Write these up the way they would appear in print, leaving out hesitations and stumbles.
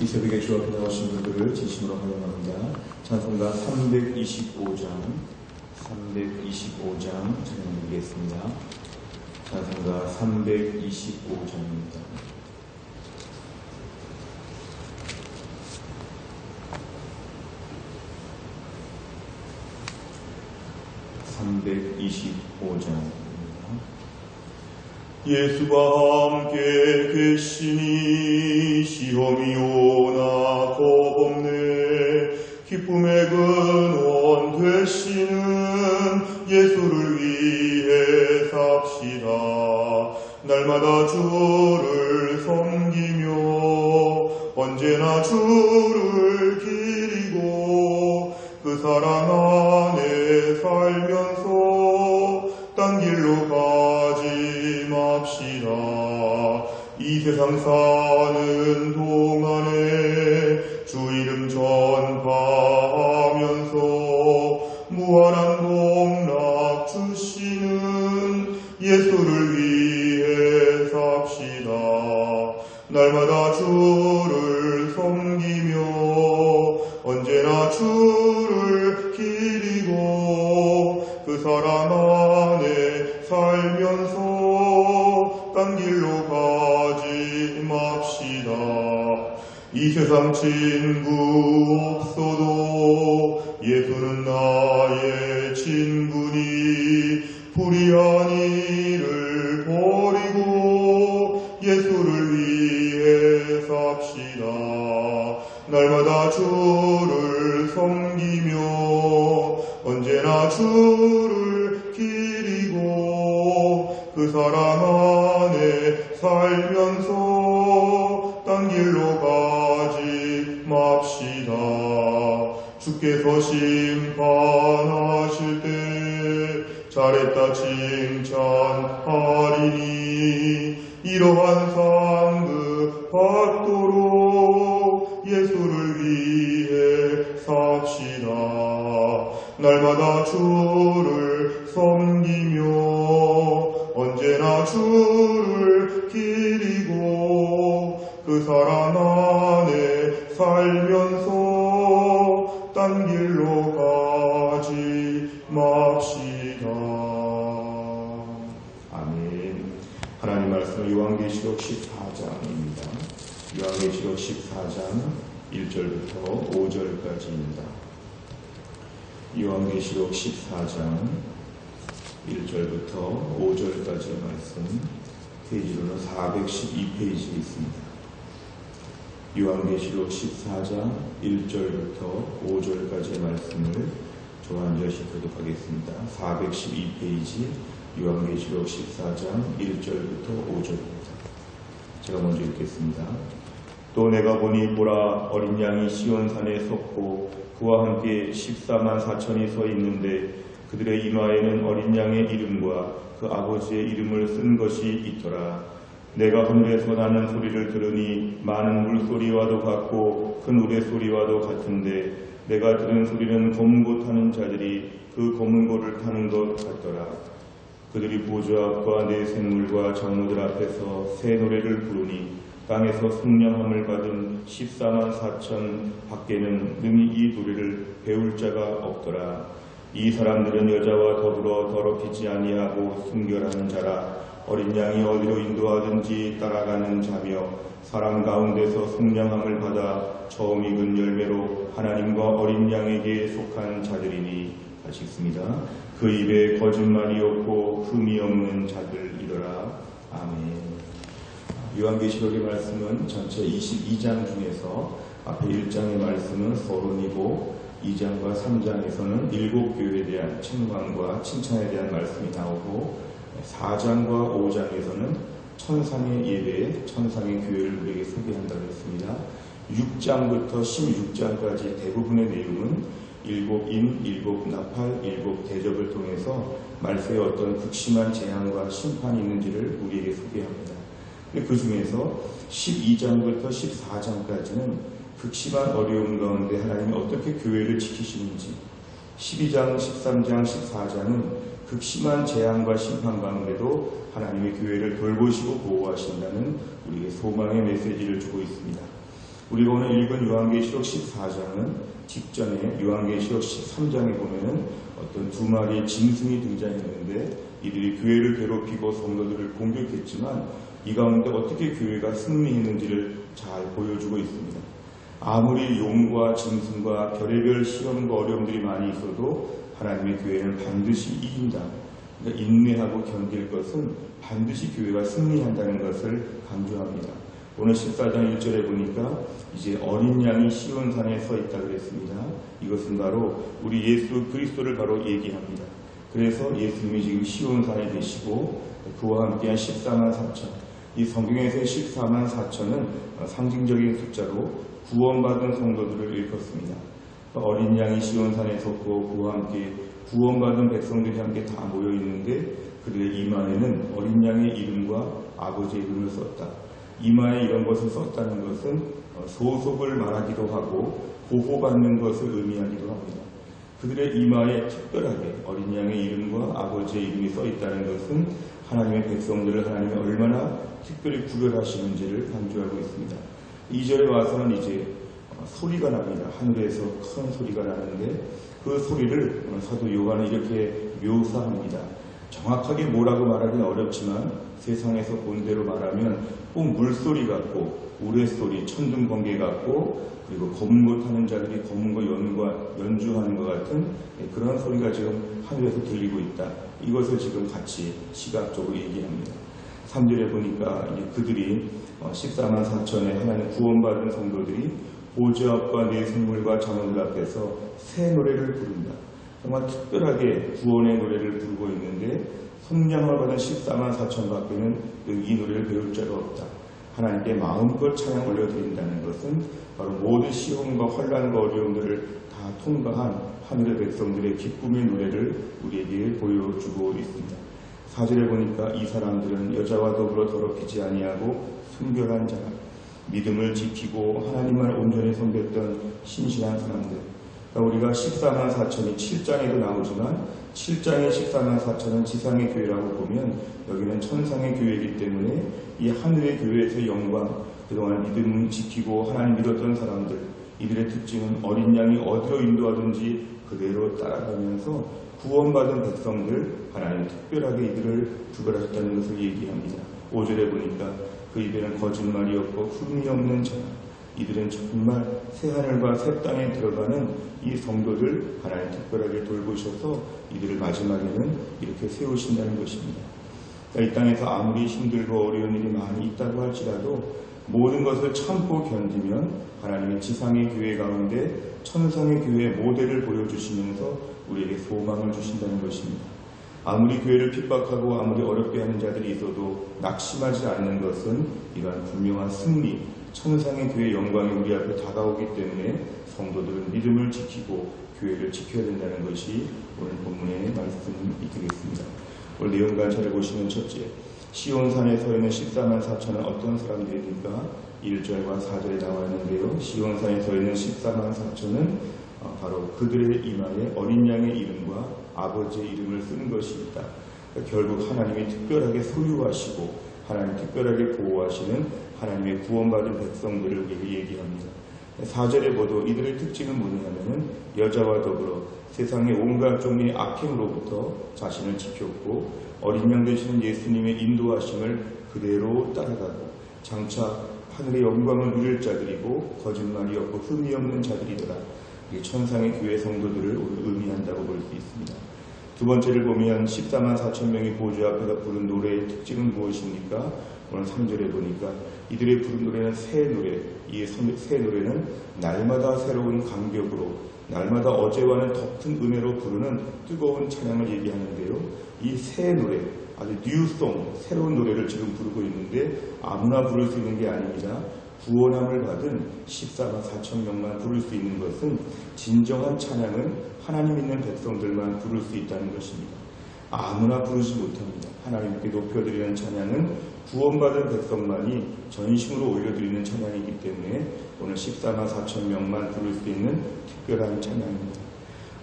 이 새벽에 주 앞에 나오신 분들을 진심으로 환영합니다. 찬송가 325장 찬양드리겠습니다. 찬송가 325장입니다. 예수와 함께 계시니 시험이 오나 겁없네. 기쁨의 근원 되시는 예수를 위해 삽시다. 날마다 주를 섬기며 언제나 주를 기리고 그 사랑 안에 살면서 딴 길로 가지 맙시다. 이 세상 사는 동안에 주 이름 전파하면서 무한한 복락 주시는 예수를 위해 삽시다. 날마다 주를 섬기며 언제나 주를 기리고 그 사랑 안에 살면서 딴 길로 가지 맙시다. 이 세상 친구 없어도 예수는 나의 친구니 불의한 일을 버리고 예수를 위해 삽시다. 날마다 주를 섬기며 언제나 주를 기리고 그 사랑 안에 살면서 딴 길로 가지 맙시다. 주께서 심판하실 때 잘했다 칭찬하리니 이러한 상급 받도록 예수를 위해 삽시다. 날마다 주를 섬기며 언제나 주를 기리고 그 사랑 안에 살면서 딴 길로 가지 맙시다. 아멘. 하나님 말씀 요한계시록 14장입니다. 요한계시록 14장 1절부터 5절까지입니다. 요한계시록 14장 1절부터 5절까지의 말씀, 페이지로는 412페이지에 있습니다. 요한계시록 14장 1절부터 5절까지의 말씀을 저와 앉아서 읽도록 하겠습니다. 412페이지 요한계시록 14장 1절부터 5절입니다. 제가 먼저 읽겠습니다. 또 내가 보니 보라, 어린 양이 시온산에 섰고 그와 함께 14만 4천이 서 있는데 그들의 이마에는 어린 양의 이름과 그 아버지의 이름을 쓴 것이 있더라. 내가 하늘에서 나는 소리를 들으니 많은 물소리와도 같고 큰 우레소리와도 같은데 내가 들은 소리는 검은 고 타는 자들이 그 검은 고를 타는 것 같더라. 그들이 보좌 앞과 네 생물과 장로들 앞에서 새 노래를 부르니 땅에서 승량함을 받은 14만 4천 밖에는 능히 이 노래를 배울 자가 없더라. 이 사람들은 여자와 더불어 더럽히지 아니하고 순결한 자라. 어린 양이 어디로 인도하든지 따라가는 자며 사람 가운데서 승량함을 받아 처음 익은 열매로 하나님과 어린 양에게 속한 자들이니 다시 읽습니다. 그 입에 거짓말이 없고 흠이 없는 자들이더라. 아멘. 요한계시록의 말씀은 전체 22장 중에서 앞에 1장의 말씀은 서론이고 2장과 3장에서는 7교회에 대한 책망과 칭찬에 대한 말씀이 나오고 4장과 5장에서는 천상의 예배, 천상의 교회를 우리에게 소개한다고 했습니다. 6장부터 16장까지 대부분의 내용은 7임, 7나팔, 7대접을 통해서 말세에 어떤 극심한 재앙과 심판이 있는지를 우리에게 소개합니다. 그 중에서 12장부터 14장까지는 극심한 어려움 가운데 하나님이 어떻게 교회를 지키시는지, 12장, 13장, 14장은 극심한 재앙과 심판 가운데도 하나님의 교회를 돌보시고 보호하신다는 우리에게 소망의 메시지를 주고 있습니다. 우리가 오늘 읽은 요한계시록 14장은 직전에 요한계시록 13장에 보면은 어떤 두 마리의 짐승이 등장했는데 이들이 교회를 괴롭히고 성도들을 공격했지만 이 가운데 어떻게 교회가 승리했는지를 잘 보여주고 있습니다. 아무리 용과 짐승과 별의별 시험과 어려움들이 많이 있어도 하나님의 교회는 반드시 이긴다. 그러니까 인내하고 견딜 것은 반드시 교회가 승리한다는 것을 강조합니다. 오늘 14장 1절에 보니까 이제 어린 양이 시온산에 서 있다 그랬습니다. 이것은 바로 우리 예수 그리스도를 바로 얘기합니다. 그래서 예수님이 지금 시온산에 계시고 그와 함께한 14만 4천, 이 성경에서의 14만 4천은 상징적인 숫자로 구원받은 성도들을 일컫습니다. 어린 양이 시온산에 섰고 그와 함께 구원받은 백성들이 함께 다 모여 있는데 그들의 이마에는 어린 양의 이름과 아버지의 이름을 썼다. 이마에 이런 것을 썼다는 것은 소속을 말하기도 하고 보호받는 것을 의미하기도 합니다. 그들의 이마에 특별하게 어린 양의 이름과 아버지의 이름이 써 있다는 것은 하나님의 백성들을 하나님이 얼마나 특별히 구별하시는지를 강조하고 있습니다. 2절에 와서는 이제 소리가 납니다. 하늘에서 큰 소리가 나는데 그 소리를 사도 요한은 이렇게 묘사합니다. 정확하게 뭐라고 말하기는 어렵지만 세상에서 본 대로 말하면 꼭 물소리 같고 우레소리, 천둥 번개 같고 그리고 검은 거 타는 자들이 검은 거 연주하는 것 같은 그런 소리가 지금 하늘에서 들리고 있다. 이것을 지금 같이 시각적으로 얘기합니다. 3절에 보니까 그들이 14만 4천의 하나님 구원받은 성도들이 보좌 앞과 네 생물과 장원들 앞에서 새 노래를 부른다. 정말 특별하게 구원의 노래를 부르고 있는데 성령을 받은 14만 4천 밖에는 이 노래를 배울 자가 없다. 하나님께 마음껏 찬양 올려드린다는 것은 바로 모든 시험과 환난과 어려움들을 다 통과한 하늘의 백성들의 기쁨의 노래를 우리에게 보여주고 있습니다. 4절에 보니까 이 사람들은 여자와 더불어 더럽히지 아니하고 순결한 자라, 믿음을 지키고 하나님을 온전히 섬겼던 신실한 사람들. 우리가 14만 4천이 7장에도 나오지만 7장의 14만 4천은 지상의 교회라고 보면 여기는 천상의 교회이기 때문에 이 하늘의 교회에서의 영광, 그동안 믿음을 지키고 하나님 믿었던 사람들, 이들의 특징은 어린 양이 어디로 인도하든지 그대로 따라가면서 구원받은 백성들, 하나님 특별하게 이들을 구별하셨다는 것을 얘기합니다. 5절에 보니까 그 입에는 거짓말이 없고 흠이 없는 자라. 이들은 정말 새하늘과 새 땅에 들어가는 이 성도들 하나님 특별하게 돌보셔서 이들을 마지막에는 이렇게 세우신다는 것입니다. 이 땅에서 아무리 힘들고 어려운 일이 많이 있다고 할지라도 모든 것을 참고 견디면 하나님의 지상의 교회 가운데 천상의 교회의 모델을 보여주시면서 우리에게 소망을 주신다는 것입니다. 아무리 교회를 핍박하고 아무리 어렵게 하는 자들이 있어도 낙심하지 않는 것은 이러한 분명한 승리, 천상의 교회의 영광이 우리 앞에 다가오기 때문에 성도들은 믿음을 지키고 교회를 지켜야 된다는 것이 오늘 본문의 말씀이 되겠습니다. 오늘 내용 관찰해 보시면 첫째, 시온산에 서 있는 14만 4천은 어떤 사람들입니까? 1절과 4절에 나와 있는데요. 시온산에 서 있는 14만 4천은 바로 그들의 이마에 어린 양의 이름과 아버지의 이름을 쓰는 것이 있다. 결국 하나님이 특별하게 소유하시고 하나님 특별하게 보호하시는 하나님의 구원받은 백성들을 우리에게 얘기합니다. 4절에 보도 이들의 특징은 뭐냐면은 여자와 더불어 세상의 온갖 종류의 악행으로부터 자신을 지켰고 어린 양 되시는 예수님의 인도하심을 그대로 따라가고 장차 하늘의 영광을 누릴 자들이고 거짓말이 없고 흠이 없는 자들이더라. 이게 천상의 교회 성도들을 의미한다고 볼 수 있습니다. 두 번째를 보면 14만 4천 명이 보좌 앞에서 부른 노래의 특징은 무엇입니까? 오늘 3절에 보니까 이들의 부른 노래는 새 노래, 이 새 노래는 날마다 새로운 감격으로 날마다 어제와는 더 큰 은혜로 부르는 뜨거운 찬양을 얘기하는데요. 이 새 노래, 아주 뉴송, 새로운 노래를 지금 부르고 있는데 아무나 부를 수 있는 게 아닙니다. 구원함을 받은 14만 4천 명만 부를 수 있는 것은 진정한 찬양은 하나님 있는 백성들만 부를 수 있다는 것입니다. 아무나 부르지 못합니다. 하나님께 높여드리는 찬양은 구원받은 백성만이 전심으로 올려드리는 찬양이기 때문에 오늘 14만 4천 명만 부를 수 있는 특별한 찬양입니다.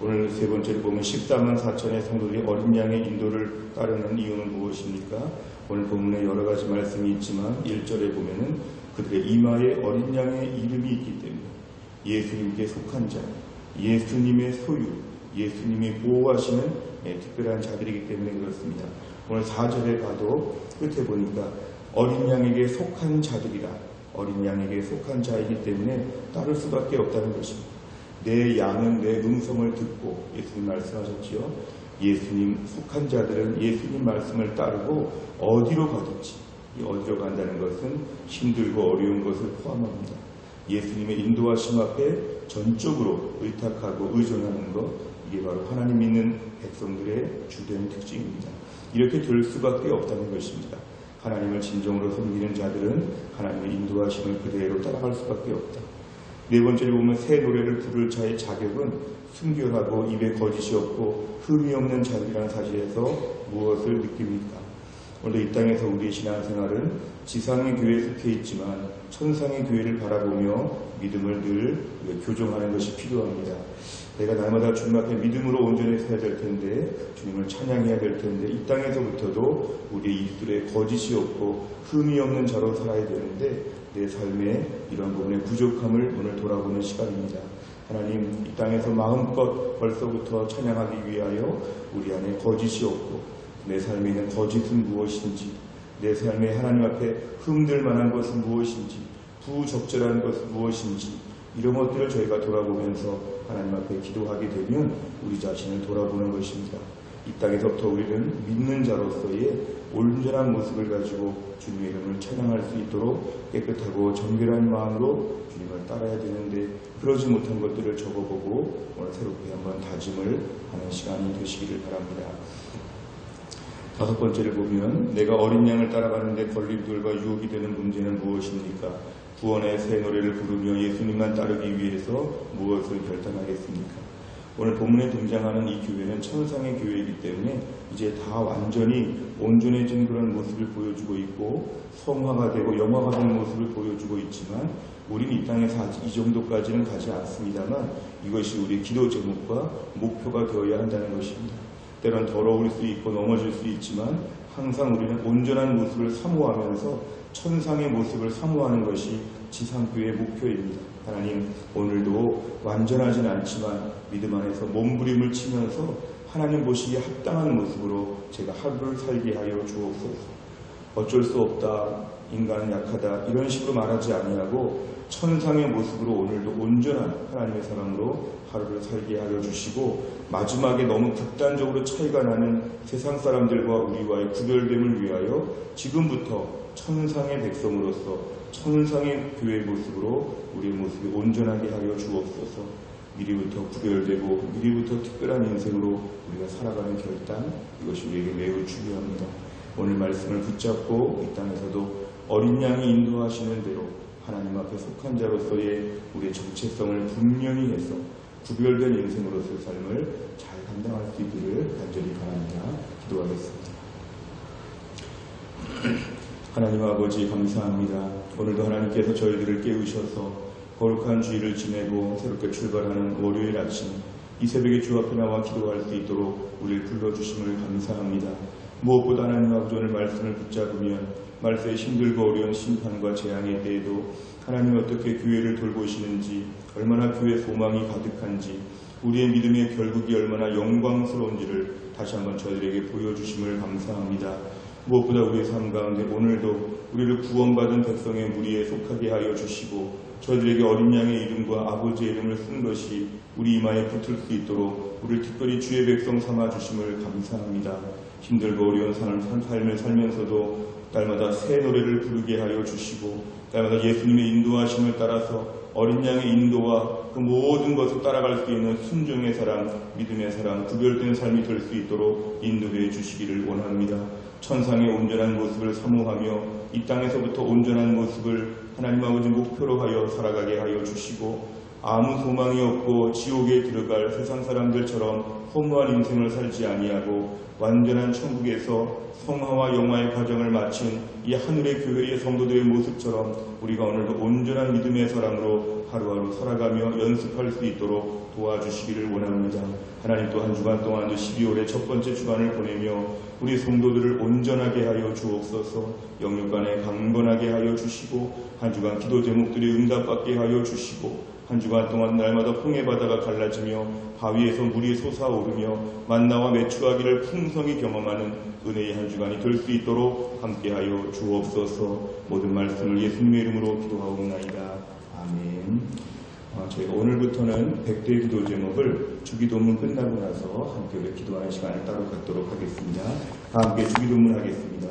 오늘 세 번째로 보면 14만 4천의 성도들이 어린 양의 인도를 따르는 이유는 무엇입니까? 오늘 본문에 여러 가지 말씀이 있지만 1절에 보면은 그들의 이마에 어린 양의 이름이 있기 때문에 예수님께 속한 자, 예수님의 소유, 예수님이 보호하시는 특별한 자들이기 때문에 그렇습니다. 오늘 4절에 봐도 끝에 보니까 어린 양에게 속한 자들이라, 어린 양에게 속한 자이기 때문에 따를 수밖에 없다는 것입니다. 내 양은 내 음성을 듣고, 예수님 말씀하셨지요. 예수님 속한 자들은 예수님 말씀을 따르고 어디로 가든지, 이 어디로 간다는 것은 힘들고 어려운 것을 포함합니다. 예수님의 인도하심 앞에 전적으로 의탁하고 의존하는 것, 이게 바로 하나님 믿는 백성들의 주된 특징입니다. 이렇게 될 수밖에 없다는 것입니다. 하나님을 진정으로 섬기는 자들은 하나님의 인도하심을 그대로 따라갈 수밖에 없다. 네 번째로 보면 새 노래를 부를 자의 자격은 순결하고 입에 거짓이 없고 흠이 없는 자들이라는 사실에서 무엇을 느낍니까? 오늘 이 땅에서 우리의 신앙생활은 지상의 교회에 속해 있지만 천상의 교회를 바라보며 믿음을 늘 교정하는 것이 필요합니다. 내가 날마다 주님 앞에 믿음으로 온전해져야 될 텐데, 주님을 찬양해야 될 텐데, 이 땅에서부터도 우리의 입술에 거짓이 없고 흠이 없는 자로 살아야 되는데, 내 삶에 이런 부분의 부족함을 오늘 돌아보는 시간입니다. 하나님, 이 땅에서 마음껏 벌써부터 찬양하기 위하여 우리 안에 거짓이 없고, 내 삶에 있는 거짓은 무엇인지, 내 삶에 하나님 앞에 흠들 만한 것은 무엇인지, 부적절한 것은 무엇인지, 이런 것들을 저희가 돌아보면서 하나님 앞에 기도하게 되면 우리 자신을 돌아보는 것입니다. 이 땅에서부터 우리는 믿는 자로서의 온전한 모습을 가지고 주님의 이름을 찬양할 수 있도록 깨끗하고 정결한 마음으로 주님을 따라야 되는데, 그러지 못한 것들을 적어보고 오늘 새롭게 한번 다짐을 하는 시간이 되시기를 바랍니다. 다섯 번째를 보면 내가 어린 양을 따라가는데 걸림돌과 유혹이 되는 문제는 무엇입니까? 구원의 새 노래를 부르며 예수님만 따르기 위해서 무엇을 결단하겠습니까? 오늘 본문에 등장하는 이 교회는 천상의 교회이기 때문에 이제 다 완전히 온전해진 그런 모습을 보여주고 있고 성화가 되고 영화가 된 모습을 보여주고 있지만 우리는 이 땅에서 아직 이 정도까지는 가지 않습니다만 이것이 우리의 기도 제목과 목표가 되어야 한다는 것입니다. 때론 더러울 수 있고 넘어질 수 있지만 항상 우리는 온전한 모습을 사모하면서 천상의 모습을 사모하는 것이 지상교회의 목표입니다. 하나님, 오늘도 완전하진 않지만 믿음 안에서 몸부림을 치면서 하나님 보시기에 합당한 모습으로 제가 하루를 살게 하여 주옵소서. 어쩔 수 없다, 인간은 약하다, 이런 식으로 말하지 아니하고 천상의 모습으로 오늘도 온전한 하나님의 사람으로 하루를 살게 하여 주시고, 마지막에 너무 극단적으로 차이가 나는 세상 사람들과 우리와의 구별됨을 위하여 지금부터 천상의 백성으로서 천상의 교회의 모습으로 우리의 모습이 온전하게 하여 주옵소서. 미리부터 구별되고 미리부터 특별한 인생으로 우리가 살아가는 결단, 이것이 우리에게 매우 중요합니다. 오늘 말씀을 붙잡고 이 땅에서도 어린 양이 인도하시는 대로 하나님 앞에 속한 자로서의 우리의 정체성을 분명히 해서 구별된 인생으로서의 삶을 잘 감당할 수 있기를 간절히 바랍니다. 기도하겠습니다. 하나님 아버지, 감사합니다. 오늘도 하나님께서 저희들을 깨우셔서 거룩한 주일을 지내고 새롭게 출발하는 월요일 아침 이 새벽에 주 앞에 나와 기도할 수 있도록 우리를 불러주심을 감사합니다. 무엇보다 하나님 아버지, 오늘 말씀을 붙잡으면 말세에 힘들고 어려운 심판과 재앙의 때에도 하나님이 어떻게 교회를 돌보시는지, 얼마나 교회 소망이 가득한지, 우리의 믿음의 결국이 얼마나 영광스러운지를 다시 한번 저희들에게 보여주심을 감사합니다. 무엇보다 우리의 삶 가운데 오늘도 우리를 구원받은 백성의 무리에 속하게 하여 주시고 저희들에게 어린 양의 이름과 아버지의 이름을 쓴 것이 우리 이마에 붙을 수 있도록 우리를 특별히 주의 백성 삼아 주심을 감사합니다. 힘들고 어려운 삶을 살면서도 날마다 새 노래를 부르게 하여 주시고 날마다 예수님의 인도하심을 따라서 어린 양의 인도와 그 모든 것을 따라갈 수 있는 순종의 사람, 믿음의 사람, 구별된 삶이 될 수 있도록 인도해 주시기를 원합니다. 천상의 온전한 모습을 사모하며 이 땅에서부터 온전한 모습을 하나님 아버지 목표로 하여 살아가게 하여 주시고 아무 소망이 없고 지옥에 들어갈 세상 사람들처럼 허무한 인생을 살지 아니하고 완전한 천국에서 성화와 영화의 과정을 마친 이 하늘의 교회의 성도들의 모습처럼 우리가 오늘도 온전한 믿음의 사람으로 하루하루 살아가며 연습할 수 있도록 도와주시기를 원합니다. 하나님 또 한 주간 동안도 12월의 첫 번째 주간을 보내며 우리 성도들을 온전하게 하여 주옵소서. 영육간에 강건하게 하여 주시고 한 주간 기도 제목들이 응답받게 하여 주시고 한 주간 동안 날마다 풍의 바다가 갈라지며 바위에서 물이 솟아오르며 만나와 메추라기를 풍성히 경험하는 은혜의 한 주간이 될 수 있도록 함께하여 주옵소서. 모든 말씀을 예수님의 이름으로 기도하옵나이다. 아멘. 저희가 오늘부터는 100대 기도 제목을 주기도문 끝나고 나서 함께 우리 기도하는 시간을 따로 갖도록 하겠습니다. 다 함께 주기도문 하겠습니다.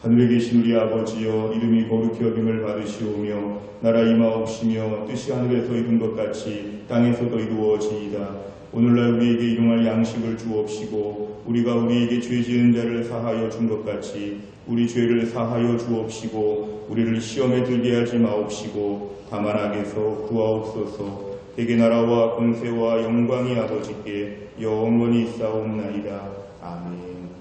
하늘에 계신 우리 아버지여, 이름이 거룩히 여김을 받으시오며 나라 임하옵시며 뜻이 하늘에서 이룬 것 같이 땅에서도 이루어지이다. 오늘날 우리에게 일용할 양식을 주옵시고 우리가 우리에게 죄 지은 자를 사하여 준 것 같이 우리 죄를 사하여 주옵시고 우리를 시험에 들게 하지 마옵시고 다만 악에서 구하옵소서. 대개 나라와 권세와 영광이 아버지께 영원히 있사옵나이다. 아멘.